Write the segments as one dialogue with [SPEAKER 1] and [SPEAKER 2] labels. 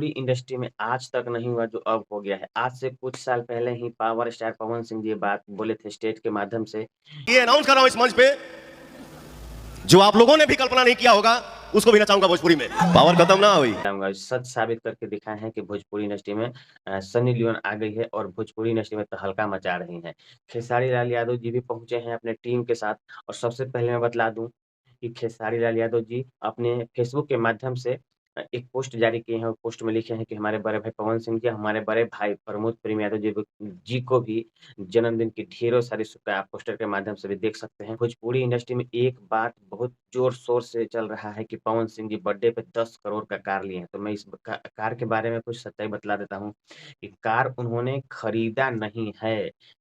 [SPEAKER 1] Bhojpuri industry में आज तक नहीं हुआ जो अब हो गया है। आज से कुछ साल पहले ही पावर स्टार पवन सिंह जी ये बात बोले थे स्टेज के माध्यम से।
[SPEAKER 2] ये अनाउंस कर रहा हूं इस मंच पे, जो आप लोगों ने भी कल्पना नहीं किया होगा, उसको भी नचाऊंगा भोजपुरी में। पावर खत्म ना हुई।
[SPEAKER 1] बताऊँगा, सच साबित करके दिखाए हैं कि भोजपुरी इंडस्ट्री में सनी लियोन आ गई है और भोजपुरी इंडस्ट्री में तहलका मचा रही हैं। खेसारी लाल यादव जी भी पहुँचे हैं अपने टीम के साथ और सबसे पहले मैं बतला दूँ कि खेसारी लाल यादव जी अपने फेसबुक के माध्यम से एक पोस्ट जारी किए हैं और पोस्ट में लिखे हैं कि हमारे बड़े भाई पवन सिंह जी, हमारे बड़े भाई प्रमोद प्रेम यादव जी को भी जन्मदिन की ढेरों सारी शुभकामनाएँ आप पोस्टर के माध्यम से भी देख सकते हैं। भोजपुरी इंडस्ट्री में एक बात बहुत ज़ोर-शोर से चल रहा है कि पवन सिंह जी बर्थडे पे 10 करोड़ का कार लिए हैं। तो मैं इस कार के बारे में कुछ सच्चाई बतला देता हूँ कि कार उन्होंने खरीदा नहीं है।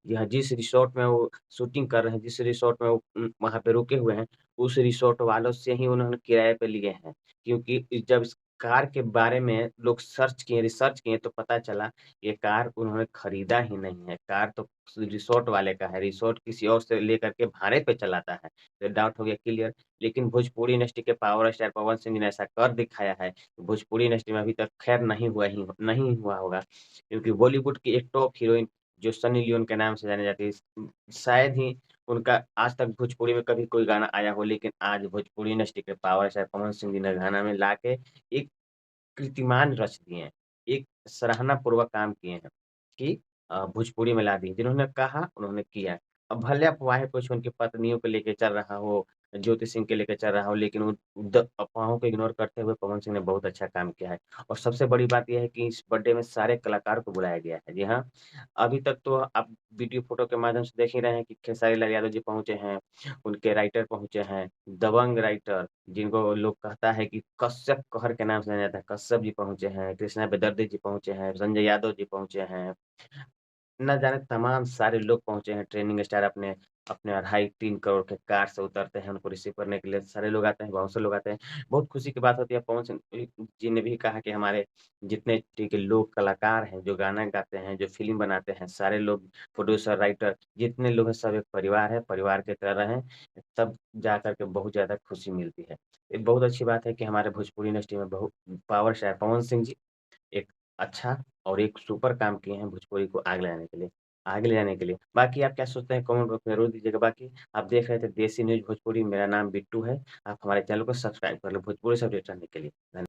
[SPEAKER 1] यह जिस रिसॉर्ट में वो शूटिंग कर रहे हैं, जिस रिसॉर्ट में वो वहाँ पे रुके हुए हैं, उस रिसॉर्ट वालों से ही उन्होंने किराए पे लिए हैं। क्योंकि जब इस कार के बारे में लोग सर्च किए, रिसर्च किए तो पता चला ये कार उन्होंने खरीदा ही नहीं है। कार तो रिसॉर्ट वाले का है, रिसॉर्ट किसी और से लेकर के भाड़े पे चलाता है। तो डाउट हो गया क्लियर। लेकिन भोजपुरी इंडस्ट्री के पावर स्टार पवन सिंह जी ने ऐसा कर दिखाया है, भोजपुरी इंडस्ट्री में अभी तक खैर नहीं हुआ होगा। क्योंकि बॉलीवुड की एक टॉप हीरोइन जो सनी लियोन के नाम से जानी जाती है, शायद ही उनका आज तक भोजपुरी में कभी कोई गाना आया हो, लेकिन आज भोजपुरी इंडस्ट्री के पावर स्टार पवन सिंह जी ने गाना में लाके एक कीर्तिमान रच दिए हैं। एक सराहनापूर्वक काम किए हैं कि भोजपुरी में ला दिए। जिन्होंने कहा, उन्होंने किया। अब भले अफ़वाहें कुछ उनकी पत्नियों को लेके चल रहा हो, ज्योति सिंह के लेके चल रहा हो, लेकिन वो द अफ़वाहों को इग्नोर करते हुए पवन सिंह ने बहुत अच्छा काम किया है। और सबसे बड़ी बात ये है कि इस बर्थडे में सारे कलाकार को बुलाया गया है। जी हाँ, अभी तक तो आप वीडियो फ़ोटो के माध्यम से देख ही रहे हैं कि खेसारी लाल यादव जी पहुँचे हैं, उनके राइटर पहुँचे हैं, दबंग राइटर जिनको लोग कहता है कि कश्यप कहर के नाम से जाना जाता है, कश्यप जी पहुँचे हैं, कृष्णा बेदर्जी जी पहुँचे हैं, संजय यादव जी पहुँचे हैं। ना जाने तमाम सारे लोग पहुँचे हैं, ट्रेनिंग स्टार अपने अपने 2.5-3 करोड़ के कार से उतरते हैं, उनको रिसीव करने के लिए सारे लोग आते हैं, बहुत से लोग आते हैं। बहुत खुशी की बात होती है, पवन सिंह जी ने भी कहा कि हमारे जितने के लोग कलाकार हैं, जो गाना गाते हैं, जो फ़िल्म बनाते हैं, सारे लोग प्रोड्यूसर, राइटर जितने लोग हैं सब एक परिवार है, परिवार की तरह रहें, तब जा कर के बहुत ज़्यादा खुशी मिलती है। ये बहुत अच्छी बात है कि हमारे भोजपुरी इंडस्ट्री में बहुत पावर स्टार पवन सिंह जी एक अच्छा और एक सुपर काम किए हैं भोजपुरी को आगे ले जाने के लिए। बाकी आप क्या सोचते हैं कमेंट बॉक्स में ज़रूर दीजिएगा। बाकी आप देख रहे थे देसी न्यूज़ भोजपुरी, मेरा नाम बिट्टू है। आप हमारे चैनल को सब्सक्राइब कर लो भोजपुरी से अपडेट रहने के लिए। धन्य